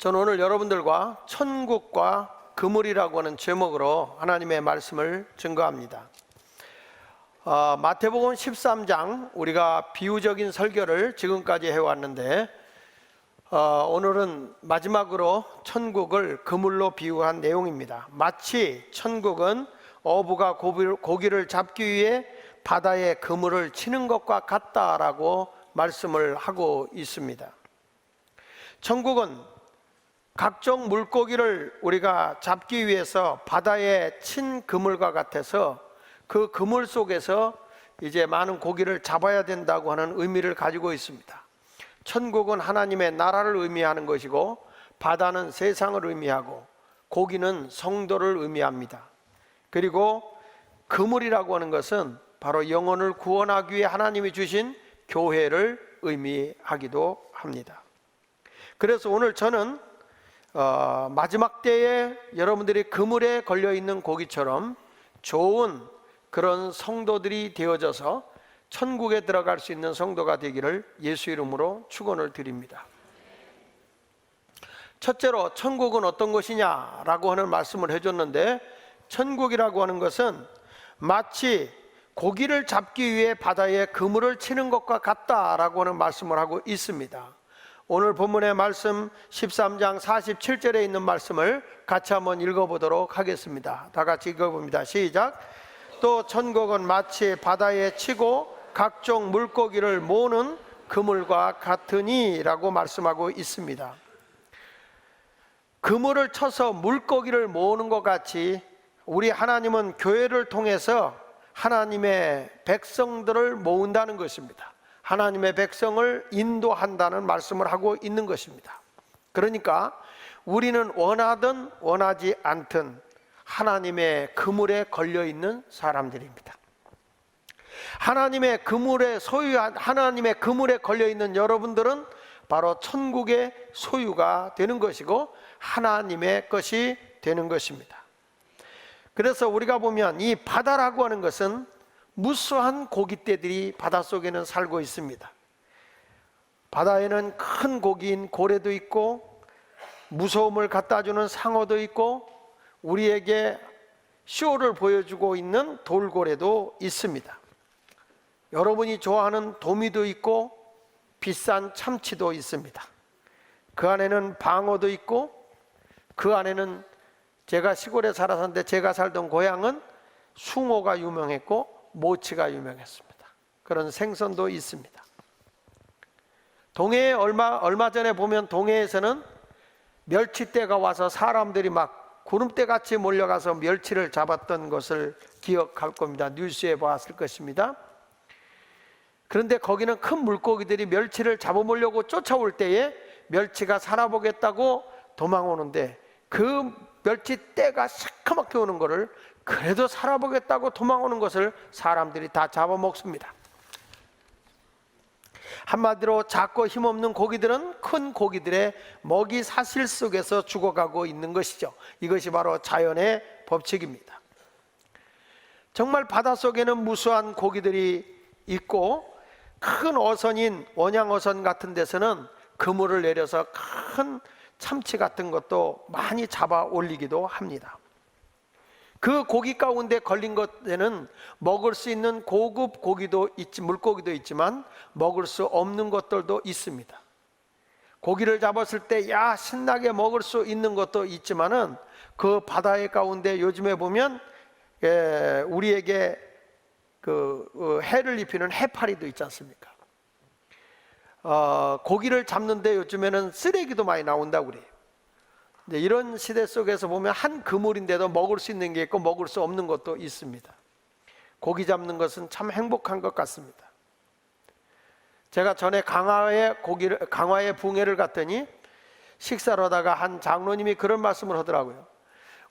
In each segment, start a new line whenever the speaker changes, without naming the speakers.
저는 오늘 여러분들과 천국과 그물이라고 하는 제목으로 하나님의 말씀을 증거합니다. 마태복음 13장 우리가 비유적인 설교를 지금까지 해왔는데 오늘은 마지막으로 천국을 그물로 비유한 내용입니다. 마치 천국은 어부가 고기를 잡기 위해 바다에 그물을 치는 것과 같다라고 말씀을 하고 있습니다. 천국은 각종 물고기를 우리가 잡기 위해서 바다에 친 그물과 같아서 그 그물 속에서 이제 많은 고기를 잡아야 된다고 하는 의미를 가지고 있습니다. 천국은 하나님의 나라를 의미하는 것이고 바다는 세상을 의미하고 고기는 성도를 의미합니다. 그리고 그물이라고 하는 것은 바로 영혼을 구원하기 위해 하나님이 주신 교회를 의미하기도 합니다. 그래서 오늘 저는 마지막 때에 여러분들이 그물에 걸려있는 고기처럼 좋은 그런 성도들이 되어져서 천국에 들어갈 수 있는 성도가 되기를 예수 이름으로 축원을 드립니다. 첫째로 천국은 어떤 것이냐라고 하는 말씀을 해줬는데, 천국이라고 하는 것은 마치 고기를 잡기 위해 바다에 그물을 치는 것과 같다라고 하는 말씀을 하고 있습니다. 오늘 본문의 말씀 13장 47절에 있는 말씀을 같이 한번 읽어보도록 하겠습니다. 다 같이 읽어봅니다. 시작. 또 천국은 마치 바다에 치고 각종 물고기를 모으는 그물과 같으니 라고 말씀하고 있습니다. 그물을 쳐서 물고기를 모으는 것 같이 우리 하나님은 교회를 통해서 하나님의 백성들을 모은다는 것입니다. 하나님의 백성을 인도한다는 말씀을 하고 있는 것입니다. 그러니까 우리는 원하든 원하지 않든 하나님의 그물에 걸려있는 사람들입니다. 하나님의 그물에 하나님의 그물에 걸려있는 여러분들은 바로 천국의 소유가 되는 것이고 하나님의 것이 되는 것입니다. 그래서 우리가 보면 이 바다라고 하는 것은 무수한 고깃대들이 바닷속에는 살고 있습니다. 바다에는 큰 고기인 고래도 있고 무서움을 갖다주는 상어도 있고 우리에게 쇼를 보여주고 있는 돌고래도 있습니다. 여러분이 좋아하는 도미도 있고 비싼 참치도 있습니다. 그 안에는 방어도 있고 그 안에는 제가 시골에 살았는데 제가 살던 고향은 숭어가 유명했고 모치가 유명했습니다. 그런 생선도 있습니다. 동해에 얼마 전에 보면 동해에서는 멸치떼가 와서 사람들이 막 구름대 같이 몰려가서 멸치를 잡았던 것을 기억할 겁니다. 뉴스에 봤을 것입니다. 그런데 거기는 큰 물고기들이 멸치를 잡아보려고 쫓아올 때에 멸치가 살아보겠다고 도망오는데 그 멸치떼가 시커멓게 오는 것을 그래도 살아보겠다고 도망오는 것을 사람들이 다 잡아먹습니다. 한마디로 작고 힘없는 고기들은 큰 고기들의 먹이 사슬 속에서 죽어가고 있는 것이죠. 이것이 바로 자연의 법칙입니다. 정말 바닷속에는 무수한 고기들이 있고 큰 어선인 원양어선 같은 데서는 그물을 내려서 큰 참치 같은 것도 많이 잡아 올리기도 합니다. 그 고기 가운데 걸린 것에는 먹을 수 있는 고급 고기도 물고기도 있지만 먹을 수 없는 것들도 있습니다. 고기를 잡았을 때 신나게 먹을 수 있는 것도 있지만은 그 바다의 가운데 요즘에 보면 우리에게 해를 입히는 해파리도 있지 않습니까? 고기를 잡는데 요즘에는 쓰레기도 많이 나온다고 그래요. 이런 시대 속에서 보면 한 그물인데도 먹을 수 있는 게 있고 먹을 수 없는 것도 있습니다. 고기 잡는 것은 참 행복한 것 같습니다. 제가 전에 강화에 붕해를 갔더니 식사를 하다가 한 장로님이 그런 말씀을 하더라고요.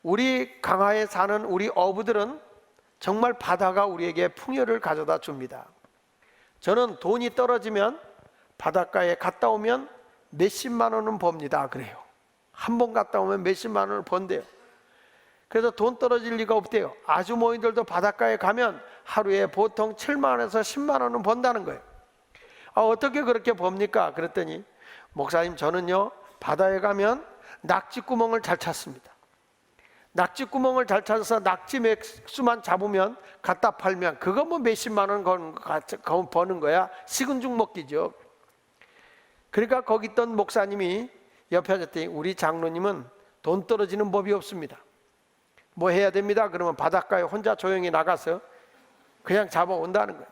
우리 강화에 사는 우리 어부들은 정말 바다가 우리에게 풍요를 가져다 줍니다. 저는 돈이 떨어지면 바닷가에 갔다 오면 몇십만 원은 법니다. 그래요. 한 번 갔다 오면 몇십만 원을 번대요. 그래서 돈 떨어질 리가 없대요. 아주머니들도 바닷가에 가면 하루에 보통 7만 원에서 10만 원은 번다는 거예요. 어떻게 그렇게 법니까? 그랬더니 목사님 저는요 바다에 가면 낙지구멍을 잘 찾습니다. 낙지구멍을 잘 찾아서 낙지 맥수만 잡으면 갖다 팔면 그거 뭐 몇십만 원 버는 거야. 식은 죽 먹기죠. 그러니까 거기 있던 목사님이 옆에 앉았더니 우리 장로님은 돈 떨어지는 법이 없습니다. 뭐 해야 됩니다. 그러면 바닷가에 혼자 조용히 나가서 그냥 잡아온다는 거예요.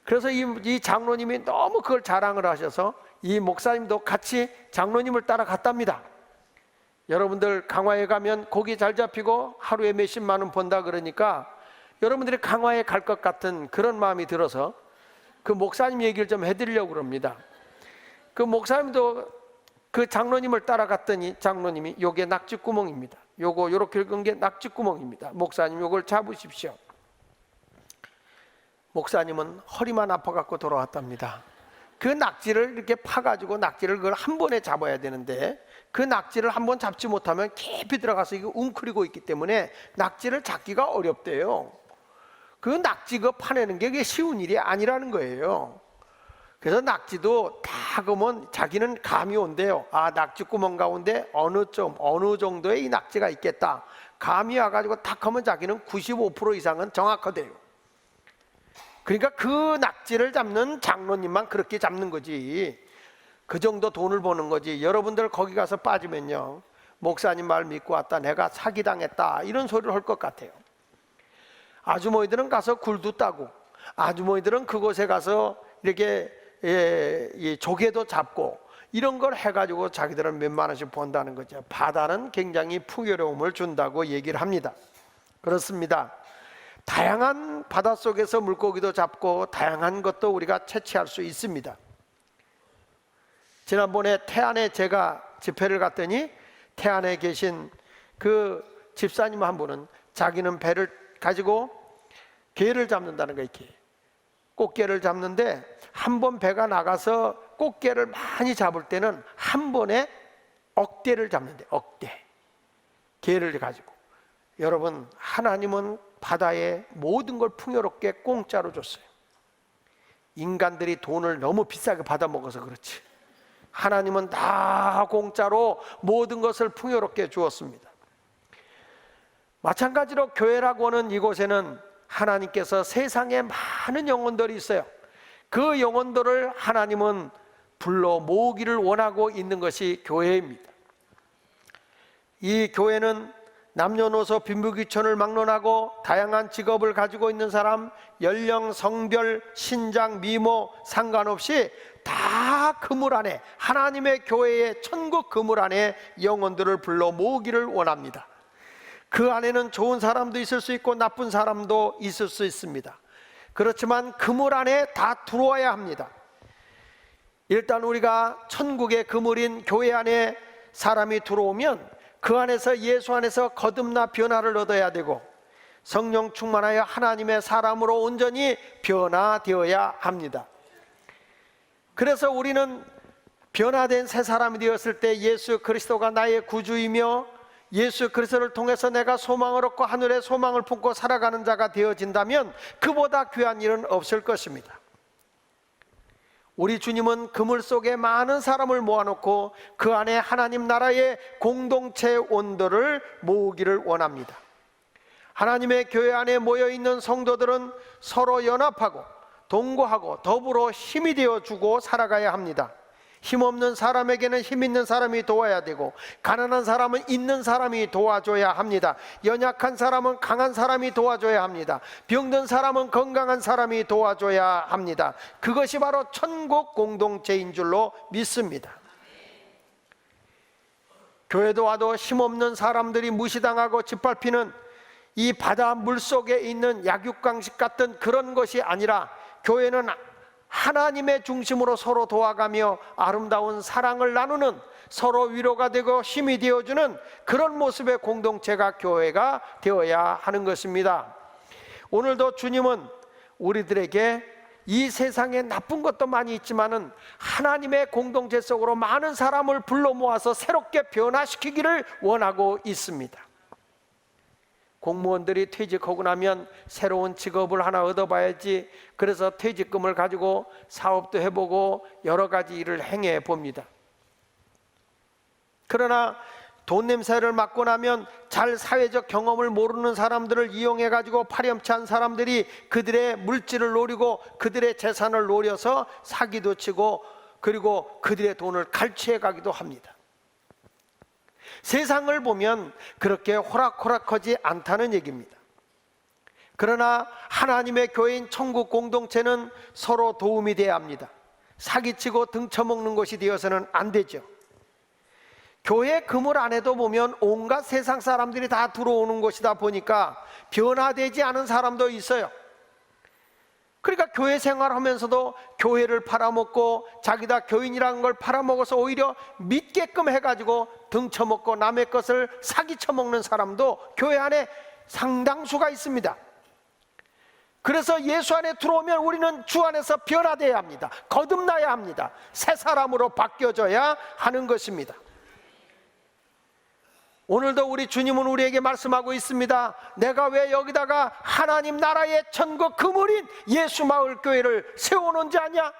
그래서 이 장로님이 너무 그걸 자랑을 하셔서 이 목사님도 같이 장로님을 따라갔답니다. 여러분들 강화에 가면 고기 잘 잡히고 하루에 몇십만 원 번다 그러니까 여러분들이 강화에 갈 것 같은 그런 마음이 들어서 그 목사님 얘기를 좀 해드리려고 그럽니다. 그 목사님도 그 장로님을 따라갔더니 장로님이 요게 낙지구멍입니다. 요렇게 긁은 게 낙지구멍입니다. 목사님 요걸 잡으십시오. 목사님은 허리만 아파갖고 돌아왔답니다. 그 낙지를 이렇게 파가지고 낙지를 그걸 한 번에 잡아야 되는데 그 낙지를 한 번 잡지 못하면 깊이 들어가서 이거 웅크리고 있기 때문에 낙지를 잡기가 어렵대요. 그 낙지 그 파내는 게 그게 쉬운 일이 아니라는 거예요. 그래서 낙지도 다 그러면 자기는 감이 온대요. 아, 낙지구멍 가운데 어느 정도의 이 낙지가 있겠다. 감이 와가지고 딱 하면 자기는 95% 이상은 정확하대요. 그러니까 그 낙지를 잡는 장로님만 그렇게 잡는 거지. 그 정도 돈을 버는 거지. 여러분들 거기 가서 빠지면요, 목사님 말 믿고 왔다 내가 사기당했다 이런 소리를 할 것 같아요. 아주머니들은 가서 굴도 따고 아주머니들은 그곳에 가서 이렇게 조개도 잡고 이런 걸 해가지고 자기들은 몇만 원씩 번다는 거죠. 바다는 굉장히 풍요로움을 준다고 얘기를 합니다. 그렇습니다. 다양한 바닷속에서 물고기도 잡고 다양한 것도 우리가 채취할 수 있습니다. 지난번에 태안에 제가 집회를 갔더니 태안에 계신 그 집사님 한 분은 자기는 배를 가지고 게를 잡는다는 거, 이렇게 꽃게를 잡는데 한 번 배가 나가서 꽃게를 많이 잡을 때는 한 번에 억대를 잡는데, 억대 게를 가지고. 여러분, 하나님은 바다에 모든 걸 풍요롭게 공짜로 줬어요. 인간들이 돈을 너무 비싸게 받아 먹어서 그렇지 하나님은 다 공짜로 모든 것을 풍요롭게 주었습니다. 마찬가지로 교회라고 하는 이곳에는 하나님께서 세상에 많은 영혼들이 있어요. 그 영혼들을 하나님은 불러 모으기를 원하고 있는 것이 교회입니다. 이 교회는 남녀노소 빈부귀천을 막론하고 다양한 직업을 가지고 있는 사람, 연령, 성별, 신장, 미모 상관없이 다 그물 안에, 하나님의 교회의 천국 그물 안에 영혼들을 불러 모으기를 원합니다. 그 안에는 좋은 사람도 있을 수 있고 나쁜 사람도 있을 수 있습니다. 그렇지만 그물 안에 다 들어와야 합니다. 일단 우리가 천국의 그물인 교회 안에 사람이 들어오면 그 안에서, 예수 안에서 거듭나 변화를 얻어야 되고 성령 충만하여 하나님의 사람으로 온전히 변화되어야 합니다. 그래서 우리는 변화된 새 사람이 되었을 때 예수 그리스도가 나의 구주이며 예수 그리스도를 통해서 내가 소망을 얻고 하늘의 소망을 품고 살아가는 자가 되어진다면 그보다 귀한 일은 없을 것입니다. 우리 주님은 그물 속에 많은 사람을 모아놓고 그 안에 하나님 나라의 공동체 온도를 모으기를 원합니다. 하나님의 교회 안에 모여있는 성도들은 서로 연합하고 동거하고 더불어 힘이 되어주고 살아가야 합니다. 힘없는 사람에게는 힘 있는 사람이 도와야 되고 가난한 사람은 있는 사람이 도와줘야 합니다. 연약한 사람은 강한 사람이 도와줘야 합니다. 병든 사람은 건강한 사람이 도와줘야 합니다. 그것이 바로 천국 공동체인 줄로 믿습니다. 교회도 와도 힘없는 사람들이 무시당하고 짓밟히는 이 바다 물속에 있는 약육강식 같은 그런 것이 아니라 교회는 하나님의 중심으로 서로 도와가며 아름다운 사랑을 나누는, 서로 위로가 되고 힘이 되어주는 그런 모습의 공동체가 교회가 되어야 하는 것입니다. 오늘도 주님은 우리들에게 이 세상에 나쁜 것도 많이 있지만은 하나님의 공동체 속으로 많은 사람을 불러 모아서 새롭게 변화시키기를 원하고 있습니다. 공무원들이 퇴직하고 나면 새로운 직업을 하나 얻어봐야지, 그래서 퇴직금을 가지고 사업도 해보고 여러 가지 일을 행해 봅니다. 그러나 돈 냄새를 맡고 나면 잘 사회적 경험을 모르는 사람들을 이용해 가지고 파렴치한 사람들이 그들의 물질을 노리고 그들의 재산을 노려서 사기도 치고 그리고 그들의 돈을 갈취해 가기도 합니다. 세상을 보면 그렇게 호락호락하지 않다는 얘기입니다. 그러나 하나님의 교회인 천국 공동체는 서로 도움이 돼야 합니다. 사기치고 등쳐먹는 것이 되어서는 안 되죠. 교회 그물 안에도 보면 온갖 세상 사람들이 다 들어오는 곳이다 보니까 변화되지 않은 사람도 있어요. 그러니까 교회 생활하면서도 교회를 팔아먹고 자기다 교인이라는 걸 팔아먹어서 오히려 믿게끔 해가지고 등쳐먹고 남의 것을 사기쳐먹는 사람도 교회 안에 상당수가 있습니다. 그래서 예수 안에 들어오면 우리는 주 안에서 변화되어야 합니다. 거듭나야 합니다. 새 사람으로 바뀌어져야 하는 것입니다. 오늘도 우리 주님은 우리에게 말씀하고 있습니다. 내가 왜 여기다가 하나님 나라의 천국 그물인 예수마을교회를 세워놓은지 아냐?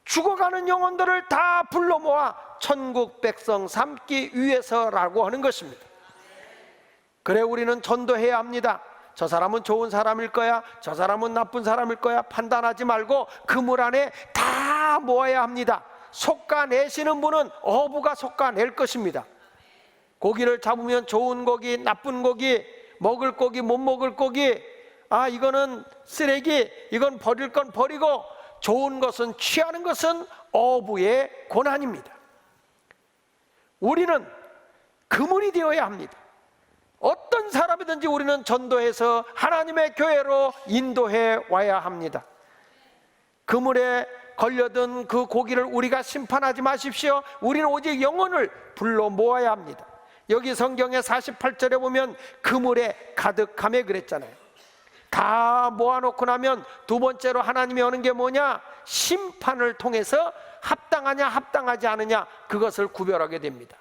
죽어가는 영혼들을 다 불러 모아 천국 백성 삼기 위해서라고 하는 것입니다. 그래 우리는 전도해야 합니다. 저 사람은 좋은 사람일 거야, 저 사람은 나쁜 사람일 거야 판단하지 말고 그물 안에 다 모아야 합니다. 솎아내시는 분은 어부가 솎아낼 것입니다. 고기를 잡으면 좋은 고기, 나쁜 고기, 먹을 고기, 못 먹을 고기, 이거는 쓰레기, 이건 버릴 건 버리고 좋은 것은 취하는 것은 어부의 고난입니다. 우리는 그물이 되어야 합니다. 어떤 사람이든지 우리는 전도해서 하나님의 교회로 인도해 와야 합니다. 그물에 걸려든 그 고기를 우리가 심판하지 마십시오. 우리는 오직 영혼을 불러 모아야 합니다. 여기 성경의 48절에 보면 그물에 가득하며 그랬잖아요. 다 모아놓고 나면 두 번째로 하나님이 하는 게 뭐냐? 심판을 통해서 합당하냐 합당하지 않느냐 그것을 구별하게 됩니다.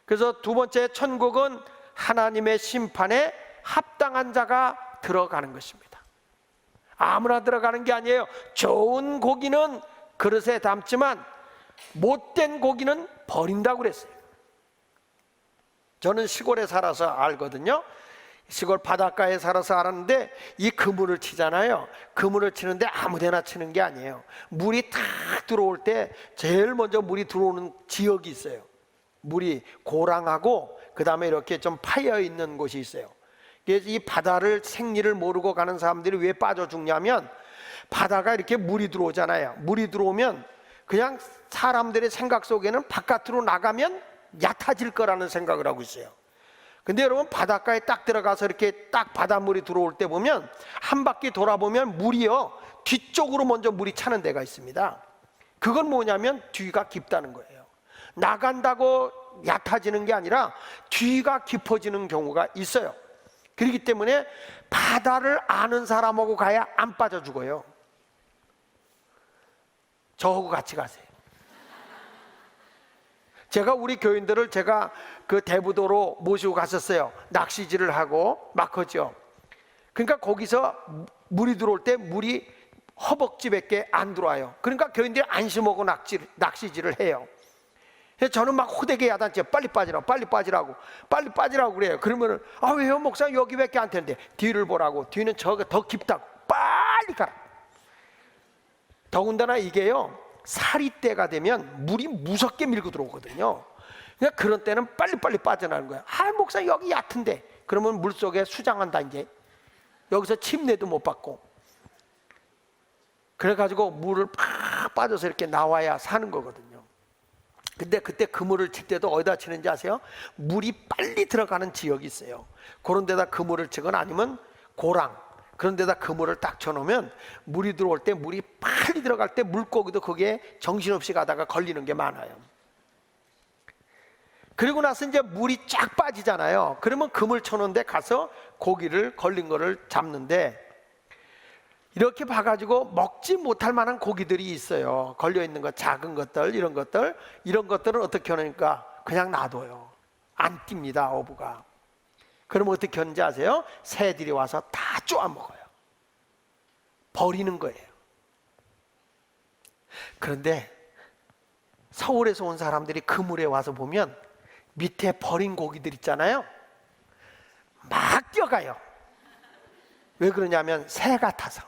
그래서 두 번째 천국은 하나님의 심판에 합당한 자가 들어가는 것입니다. 아무나 들어가는 게 아니에요. 좋은 고기는 그릇에 담지만 못된 고기는 버린다고 그랬어요. 저는 시골에 살아서 알거든요. 시골 바닷가에 살아서 알았는데 이 그물을 치잖아요. 그물을 치는데 아무데나 치는 게 아니에요. 물이 탁 들어올 때 제일 먼저 물이 들어오는 지역이 있어요. 물이 고랑하고 그 다음에 이렇게 좀 파여 있는 곳이 있어요. 그래서 이 바다를 생리를 모르고 가는 사람들이 왜 빠져 죽냐면 바다가 이렇게 물이 들어오잖아요. 물이 들어오면 그냥 사람들의 생각 속에는 바깥으로 나가면 얕아질 거라는 생각을 하고 있어요. 근데 여러분 바닷가에 딱 들어가서 이렇게 딱 바닷물이 들어올 때 보면 한 바퀴 돌아보면 물이요 뒤쪽으로 먼저 물이 차는 데가 있습니다. 그건 뭐냐면 뒤가 깊다는 거예요. 나간다고 얕아지는 게 아니라 뒤가 깊어지는 경우가 있어요. 그렇기 때문에 바다를 아는 사람하고 가야 안 빠져 죽어요. 저하고 같이 가세요. 제가 우리 교인들을 제가 그 대부도로 모시고 갔었어요. 낚시질을 하고 막 하죠. 그러니까 거기서 물이 들어올 때 물이 허벅지밖에 안 들어와요. 그러니까 교인들이 안심하고 낚시질을 해요. 그래서 저는 막 호되게 야단쳐요. 빨리 빠지라고 빨리 빠지라고 그래요. 그러면은 왜요 목사 여기밖에 안 되는데 뒤를 보라고. 뒤는 저가 더 깊다고. 빨리 가라. 더군다나 이게요 사리 때가 되면 물이 무섭게 밀고 들어오거든요. 그러니까 그런 때는 빨리빨리 빠져나가는 거야. 목사 여기 얕은데. 그러면 물속에 수장한다 이제. 여기서 침례도 못 받고. 그래가지고 물을 팍 빠져서 이렇게 나와야 사는 거거든요. 근데 그때 그물을 칠 때도 어디다 치는지 아세요? 물이 빨리 들어가는 지역이 있어요. 그런 데다 그물을 치거나 아니면 고랑 그런 데다 그물을 딱 쳐놓으면 물이 들어올 때 물이 빨리 들어갈 때 물고기도 거기에 정신없이 가다가 걸리는 게 많아요. 그리고 나서 이제 물이 쫙 빠지잖아요. 그러면 그물 쳐놓은 데 가서 고기를 걸린 거를 잡는데 이렇게 봐가지고 먹지 못할 만한 고기들이 있어요. 걸려있는 것, 작은 것들, 이런 것들은 어떻게 하니까 그냥 놔둬요. 안 뜁니다, 어부가. 그러면 어떻게 하는지 아세요? 새들이 와서 다 쪼아먹어요. 버리는 거예요. 그런데 서울에서 온 사람들이 그물에 와서 보면 밑에 버린 고기들 있잖아요. 막 뛰어가요. 왜 그러냐면 새 같아서.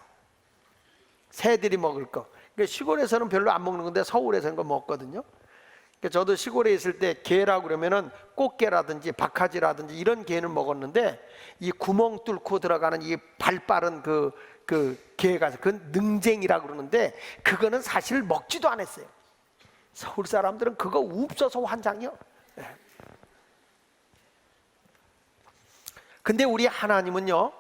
새들이 먹을 거. 그러니까 시골에서는 별로 안 먹는 건데 서울에서는 거 먹거든요. 그러니까 저도 시골에 있을 때 게라고 그러면은 꽃게라든지 박하지라든지 이런 게는 먹었는데, 이 구멍 뚫고 들어가는 이 발 빠른 그 게가, 그건 능쟁이라고 그러는데 그거는 사실 먹지도 않았어요. 서울 사람들은 그거 없어서 환장이요. 근데 우리 하나님은요,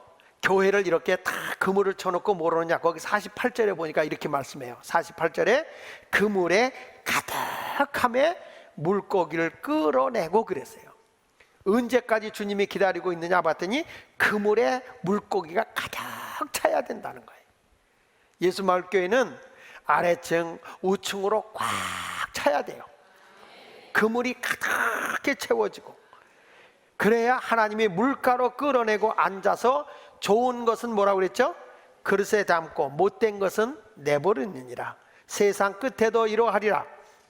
교회를 이렇게 다 그물을 쳐놓고 뭐라느냐, 거기 48절에 보니까 이렇게 말씀해요. 48절에 그물에 가득함에 물고기를 끌어내고 그랬어요. 언제까지 주님이 기다리고 있느냐 봤더니 그물에 물고기가 가득 차야 된다는 거예요. 예수마을교회는 아래층 우층으로 꽉 차야 돼요. 그물이 가득하게 채워지고, 그래야 하나님이 물가로 끌어내고 앉아서 좋은 것은 뭐라고 그랬죠? 그릇에 담고 못된 것은 내버리느니라. 세상 끝에도 이러하리라.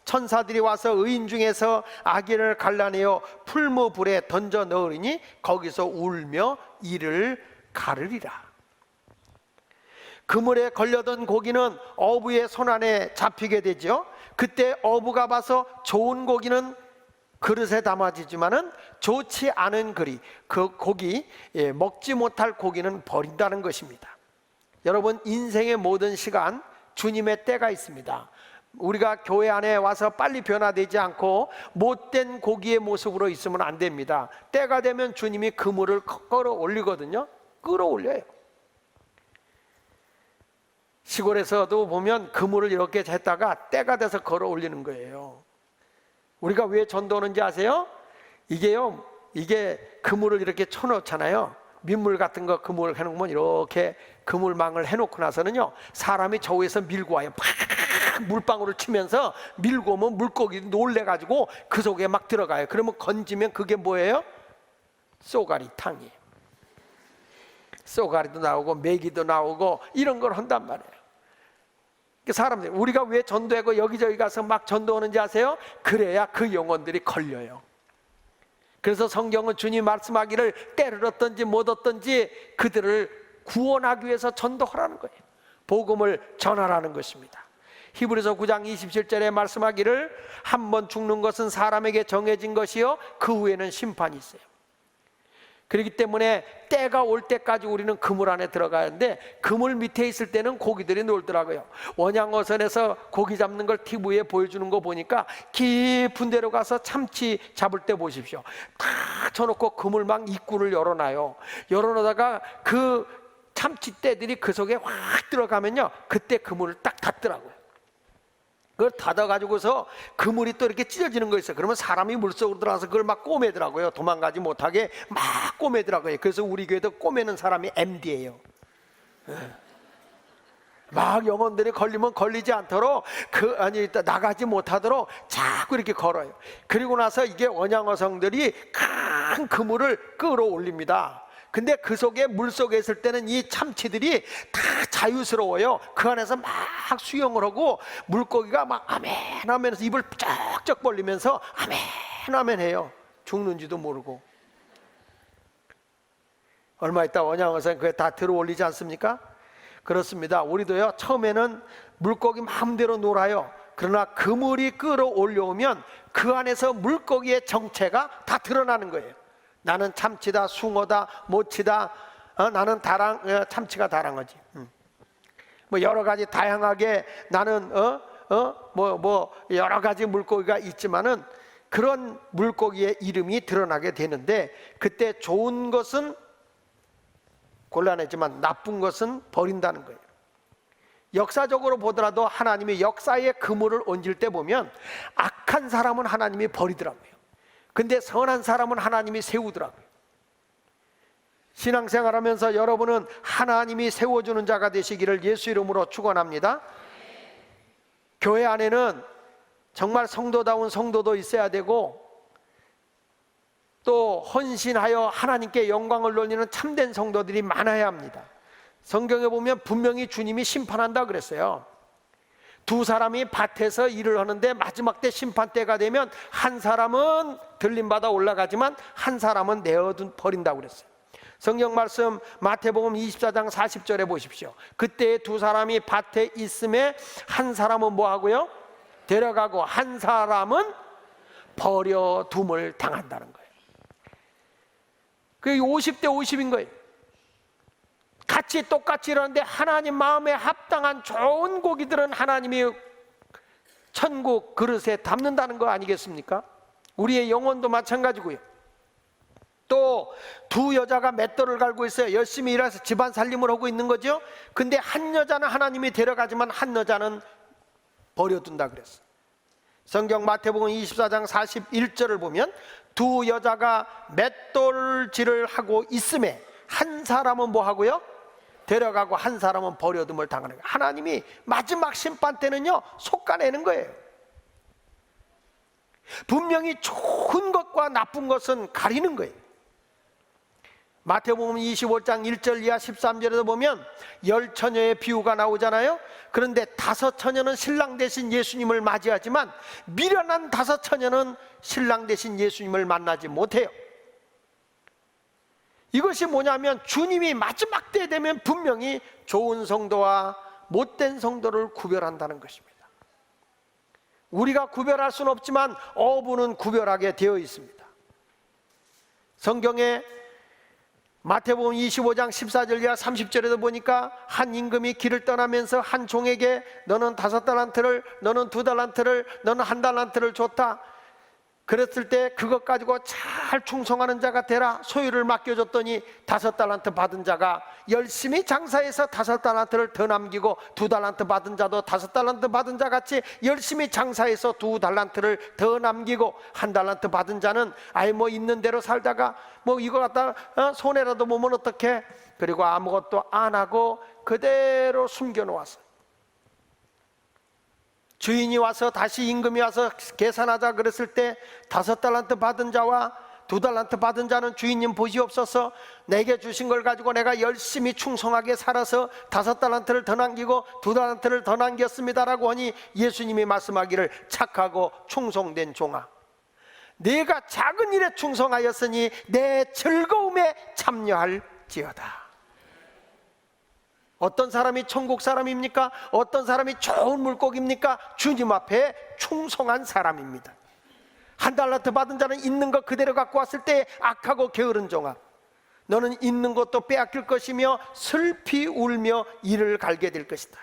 천사들이 와서 의인 중에서 악인을 갈라내어 풀무불에 던져 넣으리니 거기서 울며 이를 가르리라. 그물에 걸려든 고기는 어부의 손 안에 잡히게 되죠. 그때 어부가 봐서 좋은 고기는 그릇에 담아지지만은 좋지 않은 그 고기, 먹지 못할 고기는 버린다는 것입니다. 여러분, 인생의 모든 시간 주님의 때가 있습니다. 우리가 교회 안에 와서 빨리 변화되지 않고 못된 고기의 모습으로 있으면 안 됩니다. 때가 되면 주님이 그물을 끌어올리거든요. 끌어올려요. 시골에서도 보면 그물을 이렇게 했다가 때가 돼서 걸어올리는 거예요. 우리가 왜 전도하는지 아세요? 이게 그물을 이렇게 쳐놓잖아요. 민물 같은 거 그물 해놓으면 이렇게 그물망을 해놓고 나서는요, 사람이 저 위에서 밀고 와요. 팍 물방울을 치면서 밀고 오면 물고기 놀래가지고 그 속에 막 들어가요. 그러면 건지면 그게 뭐예요? 쏘가리탕이에요. 쏘가리도 나오고 메기도 나오고 이런 걸 한단 말이에요. 사람들, 우리가 왜 전도하고 여기저기 가서 막 전도하는지 아세요? 그래야 그 영혼들이 걸려요. 그래서 성경은 주님 말씀하기를 때를 얻든지 못 얻든지 그들을 구원하기 위해서 전도하라는 거예요. 복음을 전하라는 것입니다. 히브리서 9장 27절에 말씀하기를 한 번 죽는 것은 사람에게 정해진 것이요 그 후에는 심판이 있어요. 그렇기 때문에 때가 올 때까지 우리는 그물 안에 들어가야 하는데, 그물 밑에 있을 때는 고기들이 놀더라고요. 원양어선에서 고기 잡는 걸 TV에 보여주는 거 보니까 깊은 데로 가서 참치 잡을 때 보십시오. 다 쳐놓고 그물망 입구를 열어놔요. 열어놓다가 그 참치떼들이 그 속에 확 들어가면요, 그때 그물을 딱 닫더라고요. 그걸 닫아가지고서 그물이 또 이렇게 찢어지는 거 있어요. 그러면 사람이 물속으로 들어가서 그걸 막 꼬매더라고요. 도망가지 못하게 막 꼬매더라고요. 그래서 우리 교회도 꼬매는 사람이 MD예요. 막 영혼들이 걸리면 걸리지 않도록 나가지 못하도록 자꾸 이렇게 걸어요. 그리고 나서 이게 원양어성들이 큰 그물을 끌어올립니다. 근데 그 속에 물속에 있을 때는 이 참치들이 다 자유스러워요. 그 안에서 막 수영을 하고 물고기가 막 아멘 하면서 입을 쩍쩍 벌리면서 아멘 아멘 해요. 죽는지도 모르고. 얼마 있다 원양어선 그게 다 들어올리지 않습니까? 그렇습니다. 우리도요, 처음에는 물고기 마음대로 놀아요. 그러나 그물이 끌어올려오면 그 안에서 물고기의 정체가 다 드러나는 거예요. 나는 참치다, 숭어다, 모치다, 나는 참치가 다랑어지. 뭐 여러 가지 다양하게 나는 여러 가지 물고기가 있지만은 그런 물고기의 이름이 드러나게 되는데, 그때 좋은 것은 골라내지만 나쁜 것은 버린다는 거예요. 역사적으로 보더라도 하나님이 역사의 그물을 얹을 때 보면 악한 사람은 하나님이 버리더라고요. 근데 선한 사람은 하나님이 세우더라고요. 신앙생활하면서 여러분은 하나님이 세워주는 자가 되시기를 예수 이름으로 축원합니다. 교회 안에는 정말 성도다운 성도도 있어야 되고, 또 헌신하여 하나님께 영광을 돌리는 참된 성도들이 많아야 합니다. 성경에 보면 분명히 주님이 심판한다 그랬어요. 두 사람이 밭에서 일을 하는데 마지막 때 심판 때가 되면 한 사람은 들림받아 올라가지만 한 사람은 내어둔 버린다고 그랬어요. 성경 말씀 마태복음 24장 40절에 보십시오. 그때 두 사람이 밭에 있음에 한 사람은 뭐 하고요? 데려가고 한 사람은 버려둠을 당한다는 거예요. 그게 50대 50인 거예요. 같이 똑같이 일하는데 하나님 마음에 합당한 좋은 고기들은 하나님이 천국 그릇에 담는다는 거 아니겠습니까? 우리의 영혼도 마찬가지고요. 또 두 여자가 맷돌을 갈고 있어요. 열심히 일해서 집안 살림을 하고 있는 거죠. 근데 한 여자는 하나님이 데려가지만 한 여자는 버려둔다 그랬어요. 성경 마태복음 24장 41절을 보면 두 여자가 맷돌질을 하고 있음에 한 사람은 뭐 하고요? 데려가고 한 사람은 버려둠을 당하는 거예요. 하나님이 마지막 심판 때는요 솎아내는 거예요. 분명히 좋은 것과 나쁜 것은 가리는 거예요. 마태복음 25장 1절 이하 13절에도 보면 10처녀의 비유가 나오잖아요. 그런데 5처녀는 신랑 대신 예수님을 맞이하지만 미련한 5처녀는 신랑 대신 예수님을 만나지 못해요. 이것이 뭐냐면 주님이 마지막 때 되면 분명히 좋은 성도와 못된 성도를 구별한다는 것입니다. 우리가 구별할 수는 없지만 어부는 구별하게 되어 있습니다. 성경에 마태복음 25장 14절 이하 30절에도 보니까 한 임금이 길을 떠나면서 한 종에게 너는 5달란트를, 너는 2달란트를, 너는 1달란트를 줬다. 그랬을 때 그것 가지고 잘 충성하는 자가 되라 소유를 맡겨줬더니 5달란트 받은 자가 열심히 장사해서 5달란트를 더 남기고 2달란트 받은 자도 5달란트 받은 자 같이 열심히 장사해서 2달란트를 더 남기고 1달란트 받은 자는 아예 뭐 있는 대로 살다가 뭐 이거 갖다 손해라도 보면 어떡해, 그리고 아무것도 안 하고 그대로 숨겨놓았어. 주인이 와서 다시 임금이 와서 계산하자 그랬을 때 5달란트 받은 자와 2달란트 받은 자는 주인님 보시옵소서, 내게 주신 걸 가지고 내가 열심히 충성하게 살아서 5달란트를 더 남기고 2달란트를 더 남겼습니다라고 하니 예수님이 말씀하기를 착하고 충성된 종아, 내가 작은 일에 충성하였으니 내 즐거움에 참여할지어다. 어떤 사람이 천국 사람입니까? 어떤 사람이 좋은 물고기입니까? 주님 앞에 충성한 사람입니다. 1달란트 받은 자는 있는 것 그대로 갖고 왔을 때 악하고 게으른 종아, 너는 있는 것도 빼앗길 것이며 슬피 울며 이를 갈게 될 것이다.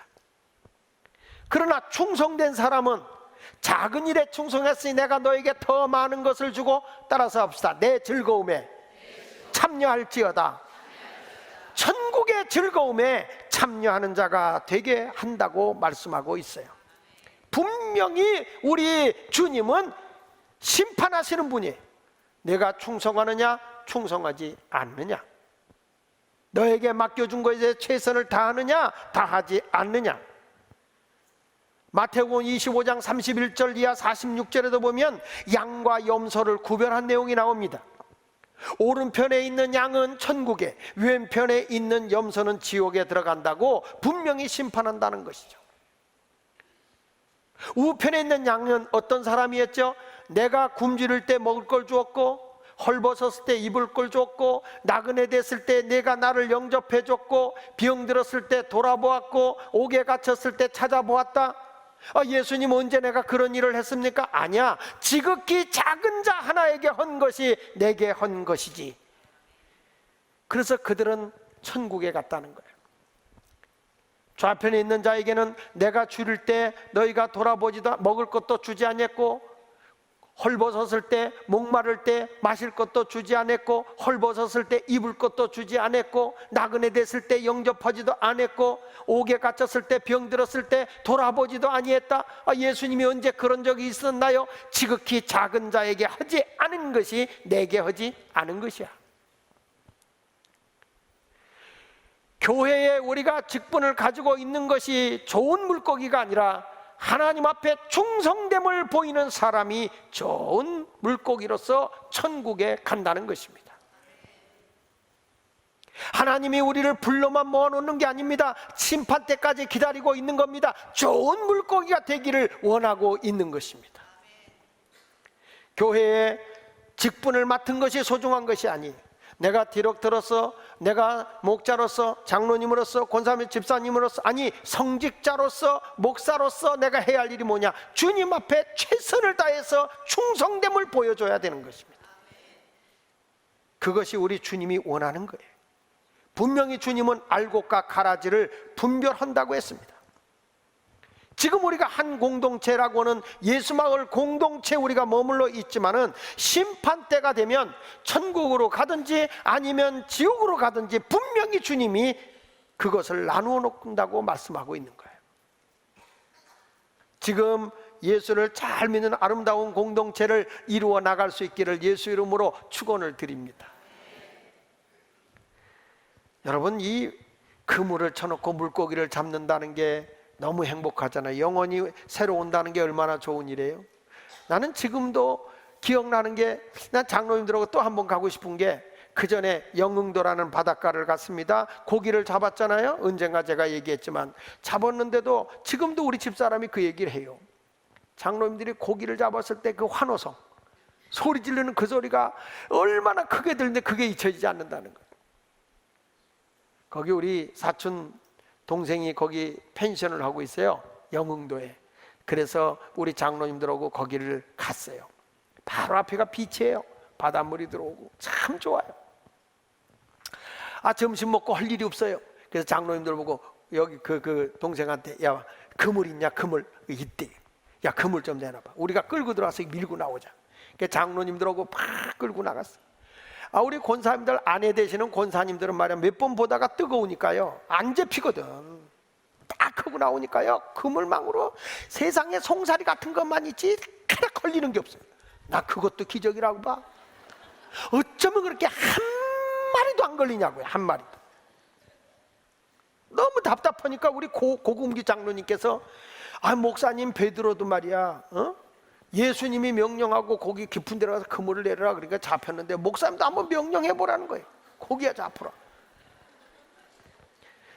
그러나 충성된 사람은 작은 일에 충성했으니 내가 너에게 더 많은 것을 주고, 따라서 합시다. 내 즐거움에 참여할지어다. 천국의 즐거움에 참여하는 자가 되게 한다고 말씀하고 있어요. 분명히 우리 주님은 심판하시는 분이에요. 내가 충성하느냐 충성하지 않느냐, 너에게 맡겨준 것에 대해 최선을 다하느냐 다하지 않느냐. 마태복음 25장 31절 이하 46절에도 보면 양과 염소를 구별한 내용이 나옵니다. 오른편에 있는 양은 천국에, 왼편에 있는 염소는 지옥에 들어간다고 분명히 심판한다는 것이죠. 우편에 있는 양은 어떤 사람이었죠? 내가 굶주릴 때 먹을 걸 주었고, 헐벗었을 때 입을 걸 줬고, 나그네 됐을 때 내가 나를 영접해 줬고, 병 들었을 때 돌아보았고, 옥에 갇혔을 때 찾아보았다. 예수님 언제 내가 그런 일을 했습니까? 아니야. 지극히 작은 자 하나에게 헌 것이 내게 헌 것이지. 그래서 그들은 천국에 갔다는 거예요. 좌편에 있는 자에게는 내가 줄일 때 너희가 돌아보지도 먹을 것도 주지 않았고, 헐벗었을 때 목마를 때 마실 것도 주지 않았고, 헐벗었을 때 입을 것도 주지 않았고, 나그네 됐을 때 영접하지도 않았고, 옥에 갇혔을 때 병 들었을 때 돌아보지도 아니했다. 예수님이 언제 그런 적이 있었나요? 지극히 작은 자에게 하지 않은 것이 내게 하지 않은 것이야. 교회에 우리가 직분을 가지고 있는 것이 좋은 물고기가 아니라 하나님 앞에 충성됨을 보이는 사람이 좋은 물고기로서 천국에 간다는 것입니다. 하나님이 우리를 불러만 모아놓는 게 아닙니다. 심판 때까지 기다리고 있는 겁니다. 좋은 물고기가 되기를 원하고 있는 것입니다. 교회에 직분을 맡은 것이 소중한 것이 아니에요. 내가 디렉터로서, 내가 목자로서, 장로님으로서, 권사님 집사님으로서, 아니 성직자로서, 목사로서 내가 해야 할 일이 뭐냐? 주님 앞에 최선을 다해서 충성됨을 보여줘야 되는 것입니다. 그것이 우리 주님이 원하는 거예요. 분명히 주님은 알곡과 가라지를 분별한다고 했습니다. 지금 우리가 한 공동체라고는 예수마을 공동체 우리가 머물러 있지만은 심판 때가 되면 천국으로 가든지 아니면 지옥으로 가든지 분명히 주님이 그것을 나누어 놓는다고 말씀하고 있는 거예요. 지금 예수를 잘 믿는 아름다운 공동체를 이루어 나갈 수 있기를 예수 이름으로 축원을 드립니다. 여러분, 이 그물을 쳐놓고 물고기를 잡는다는 게 너무 행복하잖아요. 영혼이 새로 온다는 게 얼마나 좋은 일이에요. 나는 지금도 기억나는 게, 난 장로님들하고 또 한 번 가고 싶은 게, 그 전에 영흥도라는 바닷가를 갔습니다. 고기를 잡았잖아요. 언젠가 제가 얘기했지만 잡았는데도 지금도 우리 집사람이 그 얘기를 해요. 장로님들이 고기를 잡았을 때 그 환호성, 소리 지르는 그 소리가 얼마나 크게 들리는데 그게 잊혀지지 않는다는 거예요. 거기 우리 사촌 동생이 거기 펜션을 하고 있어요. 영흥도에. 그래서 우리 장로님들하고 거기를 갔어요. 바로 앞에가 비치예요. 바닷물이 들어오고 참 좋아요. 점심 먹고 할 일이 없어요. 그래서 장로님들 보고 여기 그 동생한테, 야, 그물 있냐? 그물 있대. 야, 그물 좀 내놔봐. 우리가 끌고 들어와서 밀고 나오자. 그래서 장로님들하고 팍 끌고 나갔어. 우리 권사님들, 아내 되시는 권사님들은 말이야, 몇 번 보다가 뜨거우니까요 안 잡히거든. 딱 하고 나오니까요 그물망으로 세상에 송사리 같은 것만 있지 하나 걸리는 게 없어요. 나 그것도 기적이라고 봐. 어쩌면 그렇게 한 마리도 안 걸리냐고요. 한 마리도. 너무 답답하니까 우리 고금기 장로님께서, 목사님 베드로도 말이야, 예수님이 명령하고 거기 깊은 데 가서 그물을 내려라 그러니까 잡혔는데 목사님도 한번 명령해 보라는 거예요. 고기야 잡으라.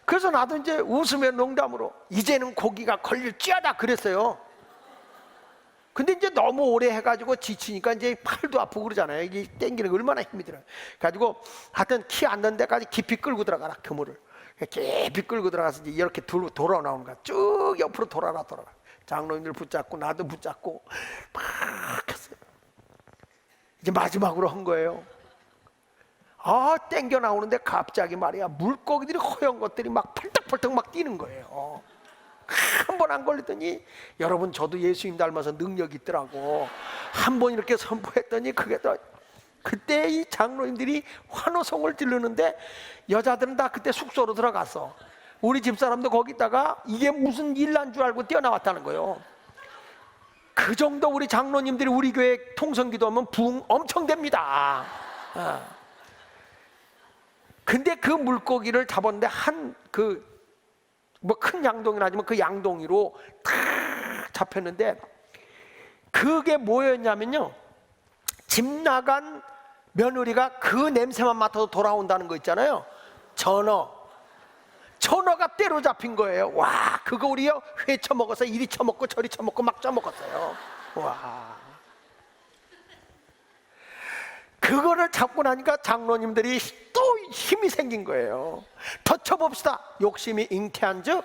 그래서 나도 이제 웃으며 농담으로 이제는 고기가 걸릴지어다 그랬어요. 근데 이제 너무 오래 해가지고 지치니까 이제 팔도 아프고 그러잖아요. 이게 땡기는 게 얼마나 힘이 들어요. 가지고 하여튼 키 앉는 데까지 깊이 끌고 들어가라, 그물을. 깊이 끌고 들어가서 이제 이렇게 돌아 나오는 거야. 쭉 옆으로 돌아라. 장로님들 붙잡고 나도 붙잡고 막 했어요. 이제 마지막으로 한 거예요. 땡겨 나오는데 갑자기 말이야 물고기들이 허연 것들이 막 펄떡펄떡 막 뛰는 거예요. 한 번 안 걸리더니, 여러분 저도 예수님 닮아서 능력이 있더라고. 한 번 이렇게 선포했더니 그게 또, 그때 이 장로님들이 환호성을 지르는데 여자들은 다 그때 숙소로 들어갔어. 우리 집사람도 거기다가 이게 무슨 일 난 줄 알고 뛰어나왔다는 거예요. 그 정도 우리 장로님들이 우리 교회 통성기도하면 부흥 엄청 됩니다. 근데 그 물고기를 잡았는데 큰 양동이나 아니면 그 양동이로 탁 잡혔는데, 그게 뭐였냐면요, 집 나간 며느리가 그 냄새만 맡아도 돌아온다는 거 있잖아요. 전어가 때로 잡힌 거예요. 와, 그거 우리요 회 처먹어서 이리 처먹고 저리 처먹고 막 처먹었어요. 와, 그거를 잡고 나니까 장로님들이 또 힘이 생긴 거예요. 더 쳐봅시다. 욕심이 잉태한즉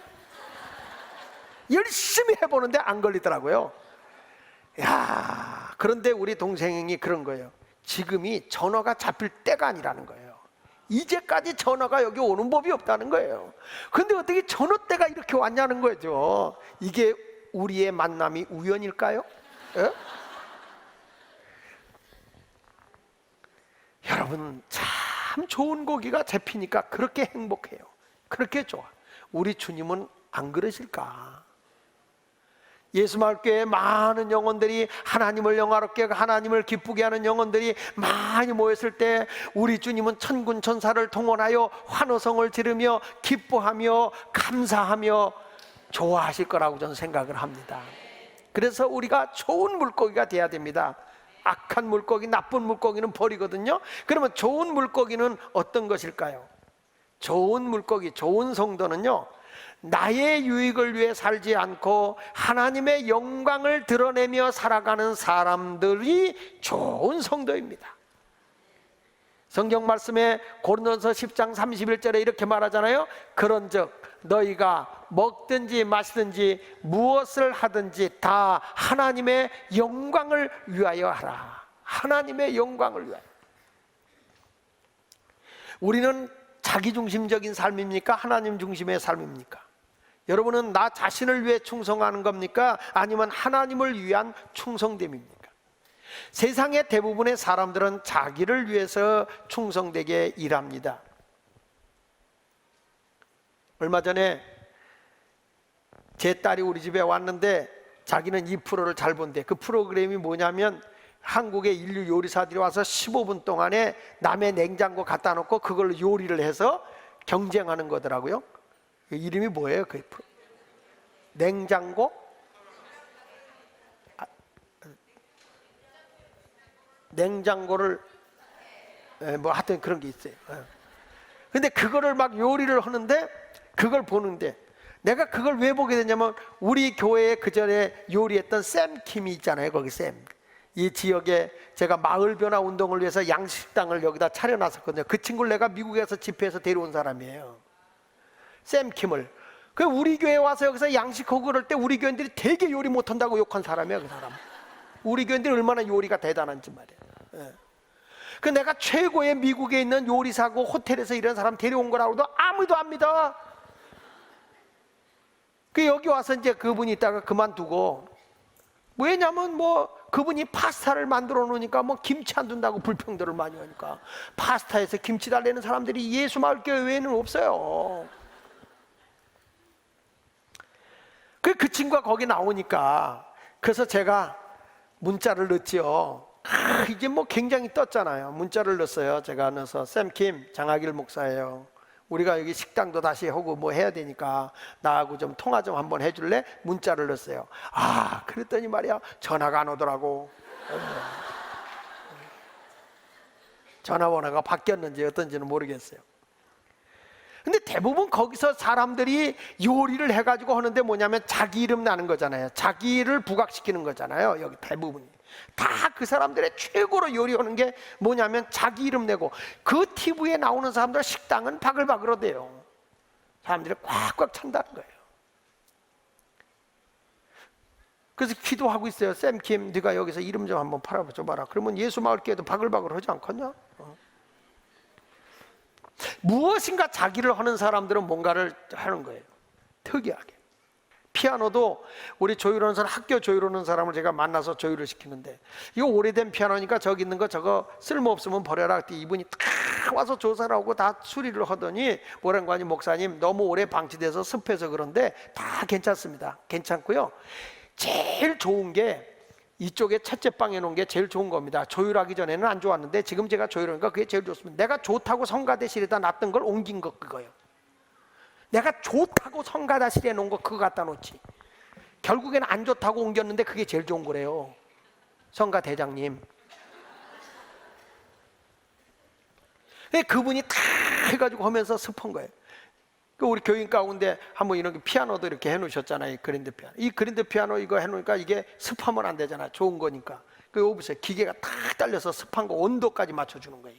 열심히 해보는데 안 걸리더라고요. 그런데 우리 동생이 그런 거예요. 지금이 전어가 잡힐 때가 아니라는 거예요. 이제까지 전어가 여기 오는 법이 없다는 거예요. 근데 어떻게 전어 때가 이렇게 왔냐는 거죠. 이게 우리의 만남이 우연일까요? 에? 여러분, 참 좋은 고기가 잡히니까 그렇게 행복해요. 그렇게 좋아. 우리 주님은 안 그러실까? 예수마을교회에 많은 영혼들이 하나님을 영화롭게 하고 하나님을 기쁘게 하는 영혼들이 많이 모였을 때 우리 주님은 천군 천사를 동원하여 환호성을 지르며 기뻐하며 감사하며 좋아하실 거라고 저는 생각을 합니다. 그래서 우리가 좋은 물고기가 돼야 됩니다. 악한 물고기, 나쁜 물고기는 버리거든요. 그러면 좋은 물고기는 어떤 것일까요? 좋은 물고기, 좋은 성도는요, 나의 유익을 위해 살지 않고 하나님의 영광을 드러내며 살아가는 사람들이 좋은 성도입니다. 성경 말씀에 고린도서 10장 31절에 이렇게 말하잖아요. 그런즉 너희가 먹든지 마시든지 무엇을 하든지 다 하나님의 영광을 위하여 하라. 하나님의 영광을 위하여. 우리는 자기중심적인 삶입니까? 하나님 중심의 삶입니까? 여러분은 나 자신을 위해 충성하는 겁니까? 아니면 하나님을 위한 충성됨입니까? 세상의 대부분의 사람들은 자기를 위해서 충성되게 일합니다. 얼마 전에 제 딸이 우리 집에 왔는데 자기는 이 프로를 잘 본대. 그 프로그램이 뭐냐면 한국의 인류 요리사들이 와서 15분 동안에 남의 냉장고 갖다 놓고 그걸로 요리를 해서 경쟁하는 거더라고요. 그 이름이 뭐예요? 그 프로? 냉장고? 냉장고를 뭐 하여튼 그런 게 있어요. 근데 그거를 막 요리를 하는데 그걸 보는데 내가 그걸 왜 보게 됐냐면 우리 교회에 그 전에 요리했던 샘 킴이 있잖아요. 거기 샘. 이 지역에 제가 마을 변화 운동을 위해서 양식당을 여기다 차려놨었거든요. 그 친구를 내가 미국에서 집회해서 데려온 사람이에요. 샘 킴을. 그 우리 교회 와서 여기서 양식하고 그럴 때 우리 교인들이 되게 요리 못한다고 욕한 사람이에요. 그 사람. 우리 교인들이 얼마나 요리가 대단한지 말이에요. 그 내가 최고의 미국에 있는 요리사고 호텔에서 이런 사람 데려온 거라고 해도 아무도 안 믿어. 그 여기 와서 이제 그분이 있다가 그만두고, 왜냐면 뭐 그분이 파스타를 만들어 놓으니까 뭐 김치 안 둔다고 불평들을 많이 하니까 파스타에서 김치 달래는 사람들이 예수마을교회 외에는 없어요. 그 친구가 거기 나오니까 그래서 제가 문자를 넣었지요. 이제 뭐 굉장히 떴잖아요. 문자를 넣었어요. 제가 넣어서 샘킴 장하길 목사예요. 우리가 여기 식당도 다시 하고 뭐 해야 되니까 나하고 좀 통화 좀 한번 해줄래? 문자를 넣었어요. 아, 그랬더니 말이야 전화가 안 오더라고. 전화번호가 바뀌었는지 어떤지는 모르겠어요. 근데 대부분 거기서 사람들이 요리를 해가지고 하는데 뭐냐면 자기 이름 나는 거잖아요. 자기를 부각시키는 거잖아요. 여기 대부분이 다 그 사람들의 최고로 요리하는 게 뭐냐면 자기 이름 내고, 그 TV에 나오는 사람들 식당은 바글바글하대요. 사람들이 꽉꽉 찬다는 거예요. 그래서 기도하고 있어요. 샘킴 네가 여기서 이름 좀 한번 팔아줘봐라. 그러면 예수마을교회도 바글바글 하지 않겠냐? 무엇인가 자기를 하는 사람들은 뭔가를 하는 거예요. 특이하게. 피아노도 우리 조율하는 사람, 학교 조율하는 사람을 제가 만나서 조율을 시키는데, 이거 오래된 피아노니까 저기 있는 거 저거 쓸모없으면 버려라. 그때 이분이 다 와서 조사를 하고 다 수리를 하더니 뭐라는 거 아니, 목사님 너무 오래 방치돼서 습해서 그런데 다 괜찮습니다. 괜찮고요. 제일 좋은 게 이쪽에 첫째 방에 놓은 게 제일 좋은 겁니다. 조율하기 전에는 안 좋았는데 지금 제가 조율하니까 그게 제일 좋습니다. 내가 좋다고 성가대실에다 놨던 걸 옮긴 거 그거예요. 내가 좋다고 성가대실에 놓은 거 그거 갖다 놓지. 결국에는 안 좋다고 옮겼는데 그게 제일 좋은 거래요. 성가대장님. 그분이 다 해가지고 하면서 습한 거예요. 우리 교인 가운데 한번 이런 피아노도 이렇게 해놓으셨잖아요. 그랜드 피아노. 이 그랜드 피아노 이거 해놓으니까 이게 습하면 안 되잖아. 좋은 거니까. 그 보세요. 기계가 탁 달려서 습한 거 온도까지 맞춰주는 거예요.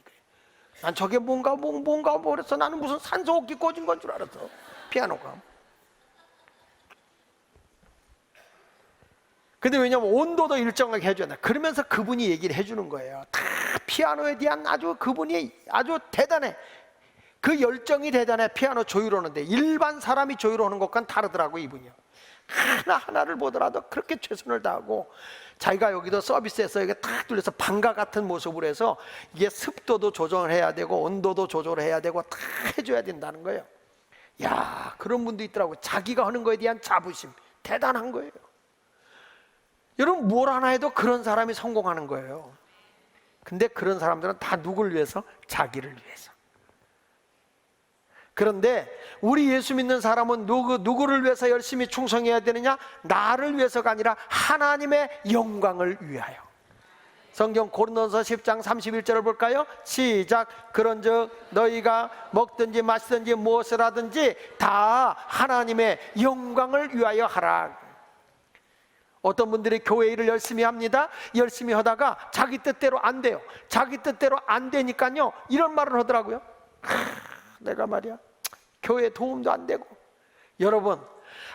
난 저게 뭔가 그래서 나는 무슨 산소호흡기 꽂은 건 줄 알았어. 피아노가. 근데 왜냐면 온도도 일정하게 해줘야 돼. 그러면서 그분이 얘기를 해주는 거예요. 다 피아노에 대한 아주 그분이 아주 대단해. 그 열정이 대단해. 피아노 조율하는데 일반 사람이 조율하는 것과는 다르더라고 이분이요. 하나하나를 보더라도 그렇게 최선을 다하고 자기가 여기도 서비스에서 이게 탁 뚫려서 방과 같은 모습으로 해서 이게 습도도 조절해야 되고 온도도 조절해야 되고 다 해줘야 된다는 거예요. 야, 그런 분도 있더라고. 자기가 하는 거에 대한 자부심 대단한 거예요. 여러분 뭘 하나 해도 그런 사람이 성공하는 거예요. 근데 그런 사람들은 다 누구를 위해서? 자기를 위해서. 그런데 우리 예수 믿는 사람은 누구를 위해서 열심히 충성해야 되느냐? 나를 위해서가 아니라 하나님의 영광을 위하여. 성경 고린도서 10장 31절을 볼까요? 시작. 그런즉 너희가 먹든지 마시든지 무엇을 하든지 다 하나님의 영광을 위하여 하라. 어떤 분들이 교회 일을 열심히 합니다. 열심히 하다가 자기 뜻대로 안 돼요. 자기 뜻대로 안 되니까요 이런 말을 하더라고요. 내가 말이야 교회 도움도 안 되고. 여러분,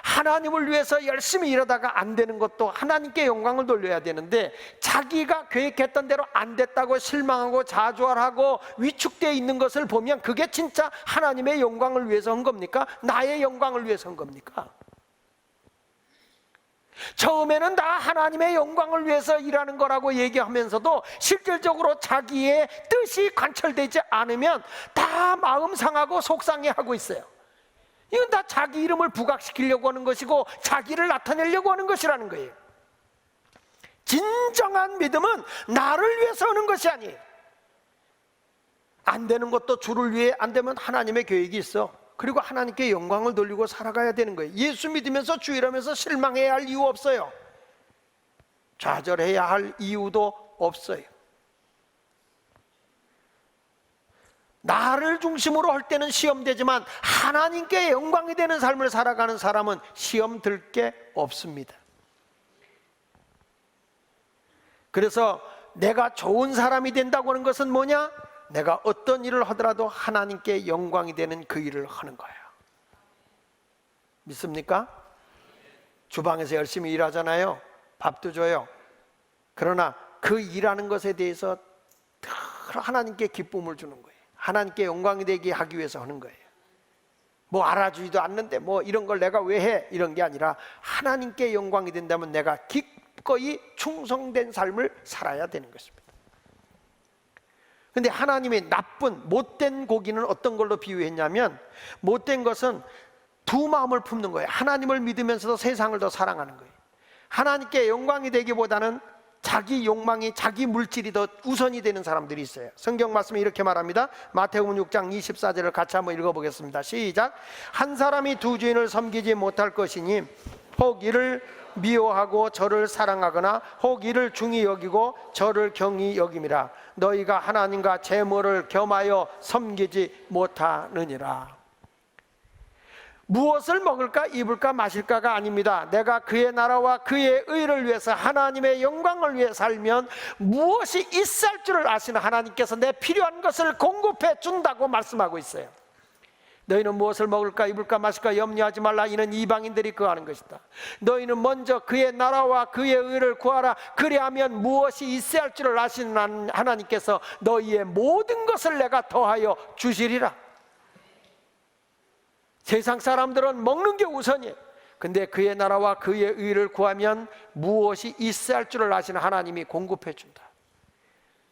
하나님을 위해서 열심히 일하다가 안 되는 것도 하나님께 영광을 돌려야 되는데, 자기가 계획했던 대로 안 됐다고 실망하고 좌절하고 위축되어 있는 것을 보면 그게 진짜 하나님의 영광을 위해서 한 겁니까? 나의 영광을 위해서 한 겁니까? 처음에는 다 하나님의 영광을 위해서 일하는 거라고 얘기하면서도 실질적으로 자기의 뜻이 관철되지 않으면 다 마음 상하고 속상해하고 있어요. 이건 다 자기 이름을 부각시키려고 하는 것이고 자기를 나타내려고 하는 것이라는 거예요. 진정한 믿음은 나를 위해서 하는 것이 아니에요. 안 되는 것도 주를 위해, 안 되면 하나님의 계획이 있어. 그리고 하나님께 영광을 돌리고 살아가야 되는 거예요. 예수 믿으면서 주일하면서 실망해야 할 이유 없어요. 좌절해야 할 이유도 없어요. 나를 중심으로 할 때는 시험되지만 하나님께 영광이 되는 삶을 살아가는 사람은 시험 들 게 없습니다. 그래서 내가 좋은 사람이 된다고 하는 것은 뭐냐? 내가 어떤 일을 하더라도 하나님께 영광이 되는 그 일을 하는 거예요. 믿습니까? 주방에서 열심히 일하잖아요. 밥도 줘요. 그러나 그 일하는 것에 대해서 하나님께 기쁨을 주는 거예요. 하나님께 영광이 되게 하기 위해서 하는 거예요. 뭐 알아주지도 않는데 뭐 이런 걸 내가 왜 해? 이런 게 아니라 하나님께 영광이 된다면 내가 기꺼이 충성된 삶을 살아야 되는 것입니다. 근데 하나님의 나쁜 못된 고기는 어떤 걸로 비유했냐면, 못된 것은 두 마음을 품는 거예요. 하나님을 믿으면서도 세상을 더 사랑하는 거예요. 하나님께 영광이 되기보다는 자기 욕망이, 자기 물질이 더 우선이 되는 사람들이 있어요. 성경 말씀이 이렇게 말합니다. 마태복음 6장 24절을 같이 한번 읽어보겠습니다. 시작. 한 사람이 두 주인을 섬기지 못할 것이니 혹 이를 미워하고 저를 사랑하거나 혹 이를 중히 여기고 저를 경히 여김이라. 너희가 하나님과 재물을 겸하여 섬기지 못하느니라. 무엇을 먹을까 입을까 마실까가 아닙니다. 내가 그의 나라와 그의 의를 위해서 하나님의 영광을 위해 살면 무엇이 있을 줄을 아시는 하나님께서 내 필요한 것을 공급해 준다고 말씀하고 있어요. 너희는 무엇을 먹을까 입을까 마실까 염려하지 말라. 이는 이방인들이 그하는 것이다. 너희는 먼저 그의 나라와 그의 의를 구하라. 그리하면 무엇이 있어야 할 줄을 아시는 하나님께서 너희의 모든 것을 내가 더하여 주시리라. 세상 사람들은 먹는 게 우선이에요. 근데 그의 나라와 그의 의를 구하면 무엇이 있어야 할 줄을 아시는 하나님이 공급해 준다.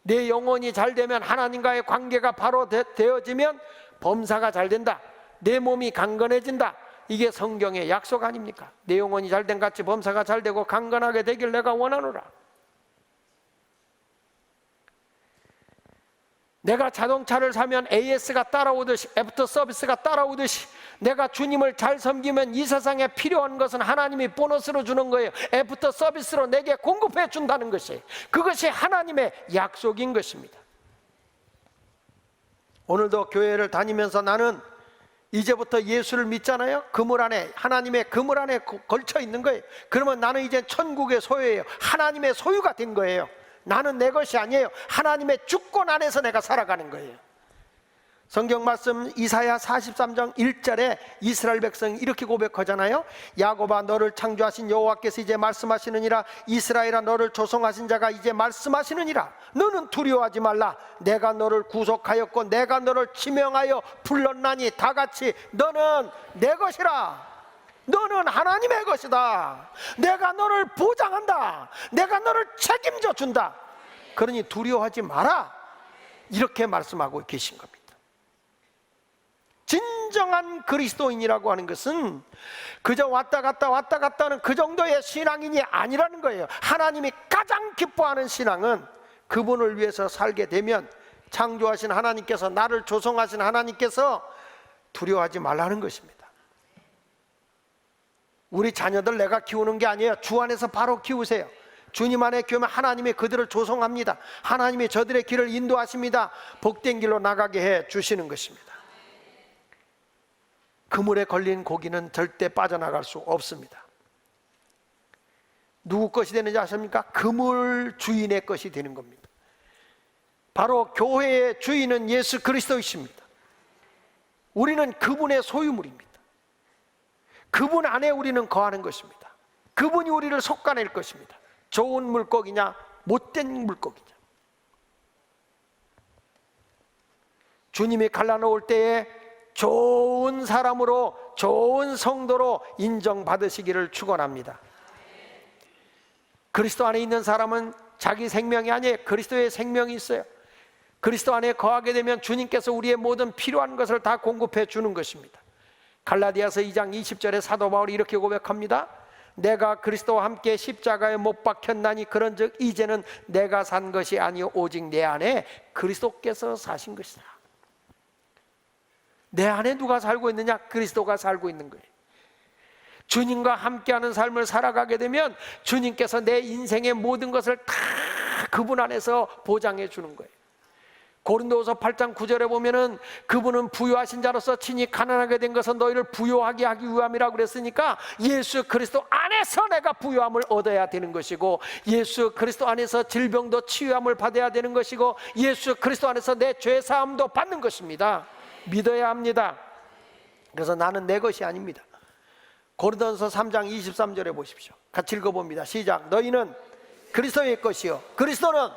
내 영혼이 잘 되면, 하나님과의 관계가 바로 되어지면 범사가 잘 된다. 내 몸이 강건해진다. 이게 성경의 약속 아닙니까? 내 영혼이 잘된 같이 범사가 잘 되고 강건하게 되길 내가 원하노라. 내가 자동차를 사면 AS가 따라오듯이, 애프터 서비스가 따라오듯이, 내가 주님을 잘 섬기면 이 세상에 필요한 것은 하나님이 보너스로 주는 거예요. 애프터 서비스로 내게 공급해 준다는 것이, 그것이 하나님의 약속인 것입니다. 오늘도 교회를 다니면서 나는 이제부터 예수를 믿잖아요. 그물 안에, 하나님의 그물 안에 걸쳐 있는 거예요. 그러면 나는 이제 천국의 소유예요. 하나님의 소유가 된 거예요. 나는 내 것이 아니에요. 하나님의 주권 안에서 내가 살아가는 거예요. 성경 말씀 이사야 43장 1절에 이스라엘 백성이 이렇게 고백하잖아요. 야곱아, 너를 창조하신 여호와께서 이제 말씀하시느니라. 이스라엘아, 너를 조성하신 자가 이제 말씀하시느니라. 너는 두려워하지 말라. 내가 너를 구속하였고 내가 너를 지명하여 불렀나니 다같이 너는 내 것이라. 너는 하나님의 것이다. 내가 너를 보장한다. 내가 너를 책임져 준다. 그러니 두려워하지 마라. 이렇게 말씀하고 계신 겁니다. 진정한 그리스도인이라고 하는 것은 그저 왔다 갔다 하는 그 정도의 신앙인이 아니라는 거예요. 하나님이 가장 기뻐하는 신앙은 그분을 위해서 살게 되면 창조하신 하나님께서, 나를 조성하신 하나님께서 두려워하지 말라는 것입니다. 우리 자녀들 내가 키우는 게 아니에요. 주 안에서 바로 키우세요. 주님 안에 교회면 하나님이 그들을 조성합니다. 하나님이 저들의 길을 인도하십니다. 복된 길로 나가게 해 주시는 것입니다. 그물에 걸린 고기는 절대 빠져나갈 수 없습니다. 누구 것이 되는지 아십니까? 그물 주인의 것이 되는 겁니다. 바로 교회의 주인은 예수 그리스도이십니다. 우리는 그분의 소유물입니다. 그분 안에 우리는 거하는 것입니다. 그분이 우리를 솎아낼 것입니다. 좋은 물고기냐 못된 물고기냐. 주님이 갈라놓을 때에 좋은 사람으로, 좋은 성도로 인정받으시기를 축원합니다. 그리스도 안에 있는 사람은 자기 생명이 아니에요. 그리스도의 생명이 있어요. 그리스도 안에 거하게 되면 주님께서 우리의 모든 필요한 것을 다 공급해 주는 것입니다. 갈라디아서 2장 20절에 사도 바울이 이렇게 고백합니다. 내가 그리스도와 함께 십자가에 못 박혔나니 그런즉 이제는 내가 산 것이 아니요 오직 내 안에 그리스도께서 사신 것이다. 내 안에 누가 살고 있느냐? 그리스도가 살고 있는 거예요. 주님과 함께하는 삶을 살아가게 되면 주님께서 내 인생의 모든 것을 다 그분 안에서 보장해 주는 거예요. 고린도후서 8장 9절에 보면은 그분은 부유하신 자로서 친히 가난하게 된 것은 너희를 부유하게 하기 위함이라고 그랬으니까 예수 그리스도 안에서 내가 부유함을 얻어야 되는 것이고, 예수 그리스도 안에서 질병도 치유함을 받아야 되는 것이고, 예수 그리스도 안에서 내 죄사함도 받는 것입니다. 믿어야 합니다. 그래서 나는 내 것이 아닙니다. 고린도전서 3장 23절에 보십시오. 같이 읽어봅니다. 시작. 너희는 그리스도의 것이요 그리스도는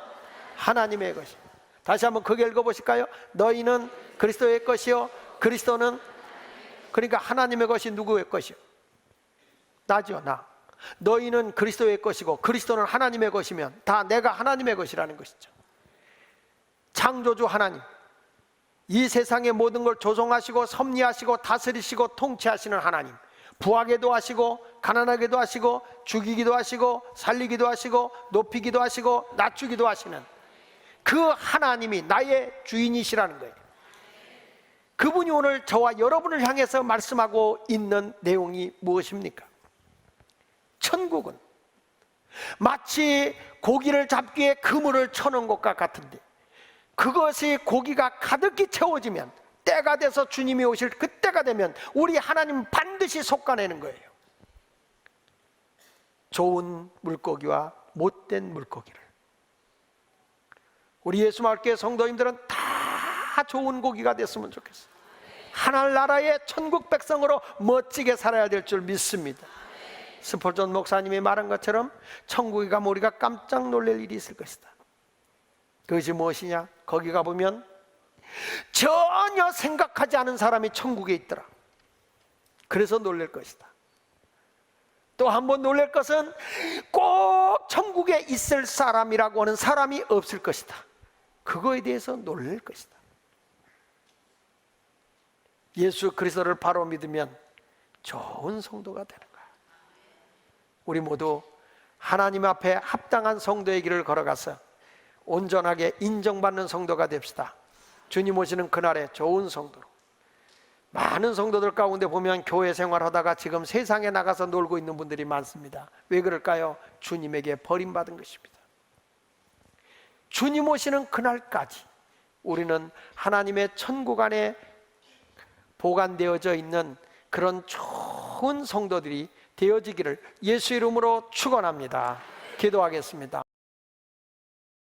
하나님의 것이요. 다시 한번 크게 읽어보실까요? 너희는 그리스도의 것이요 그리스도는, 그러니까 하나님의 것이 누구의 것이요? 나죠, 나. 너희는 그리스도의 것이고 그리스도는 하나님의 것이면 다 내가 하나님의 것이라는 것이죠. 창조주 하나님, 이 세상의 모든 걸 조종하시고 섭리하시고 다스리시고 통치하시는 하나님, 부하게도 하시고 가난하게도 하시고 죽이기도 하시고 살리기도 하시고 높이기도 하시고 낮추기도 하시는 그 하나님이 나의 주인이시라는 거예요. 그분이 오늘 저와 여러분을 향해서 말씀하고 있는 내용이 무엇입니까? 천국은 마치 고기를 잡기 위해 그물을 쳐놓은 것과 같은데, 그것이 고기가 가득히 채워지면, 때가 돼서 주님이 오실 그때가 되면 우리 하나님 반드시 솎아내는 거예요. 좋은 물고기와 못된 물고기를. 우리 예수마을교회 성도님들은 다 좋은 고기가 됐으면 좋겠어요. 하늘나라의 천국 백성으로 멋지게 살아야 될 줄 믿습니다. 스폴전 목사님이 말한 것처럼 천국에 가면 우리가 깜짝 놀랄 일이 있을 것이다. 그것이 무엇이냐? 거기 가보면 전혀 생각하지 않은 사람이 천국에 있더라. 그래서 놀랄 것이다. 또 한 번 놀랄 것은 꼭 천국에 있을 사람이라고 하는 사람이 없을 것이다. 그거에 대해서 놀랄 것이다. 예수 그리스도를 바로 믿으면 좋은 성도가 되는 거야. 우리 모두 하나님 앞에 합당한 성도의 길을 걸어가서 온전하게 인정받는 성도가 됩시다. 주님 오시는 그날에 좋은 성도로. 많은 성도들 가운데 보면 교회 생활하다가 지금 세상에 나가서 놀고 있는 분들이 많습니다. 왜 그럴까요? 주님에게 버림받은 것입니다. 주님 오시는 그날까지 우리는 하나님의 천국 안에 보관되어져 있는 그런 좋은 성도들이 되어지기를 예수 이름으로 축원합니다. 기도하겠습니다.